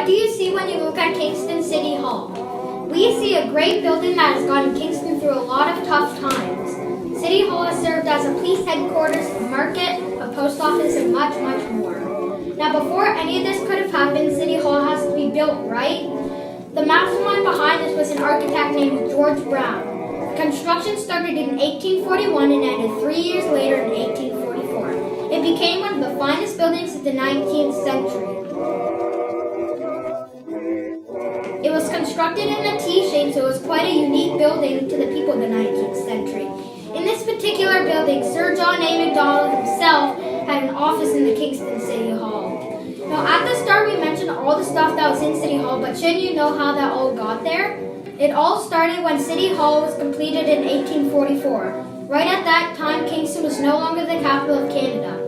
do you see when you look at Kingston City Hall? We see a great building that has gotten Kingston through a lot of tough times. City Hall has served as a police headquarters, a market, a post office, and much, much more. Now, before any of this could have happened, City Hall has to be built right. The mastermind behind this was an architect named George Brown. The construction started in 1841 and ended 3 years later in 1844. It became one of the finest buildings of the 19th century. It was constructed in a T-shape, so it was quite a unique building to the people of the 19th century. In this particular building, Sir John A. Macdonald himself had an office in the Kingston City Hall. Now, at the start, we mentioned all the stuff that was in City Hall, but shouldn't you know how that all got there? It all started when City Hall was completed in 1844. Right at that time, Kingston was no longer the capital of Canada.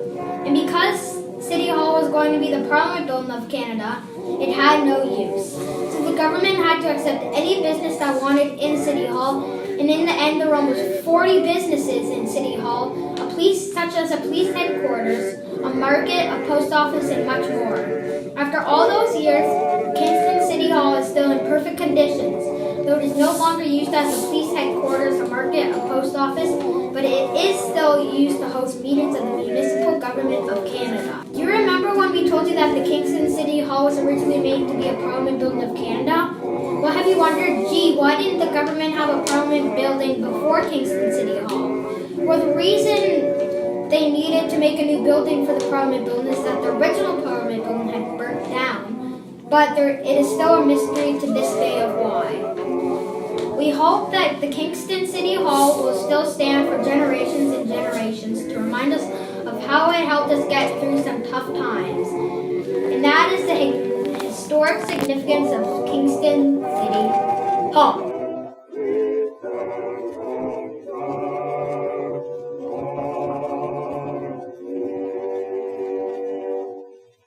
And because City Hall was going to be the Parliament building of Canada, it had no use. So the government had to accept any business that wanted in City Hall, and in the end there were almost 40 businesses in City Hall, such as a police headquarters, a market, a post office, and much more. After all those years, Kingston City Hall is still in perfect conditions, though it is no longer used as a police headquarters, a market, a post office, but it is still used to host meetings of the municipal government of Canada. Do you remember when we told you that the Kingston City Hall was originally made to be a Parliament building of Canada? Well, have you wondered, why didn't the government have a Parliament building before Kingston City Hall? Well, the reason they needed to make a new building for the Parliament building is that the original Parliament building had burnt down, but it is still a mystery to this day of why. We hope that the Kingston City Hall will still stand for generations and generations to remind us of how it helped us get through some tough times. And that is the historic significance of Kingston City Hall.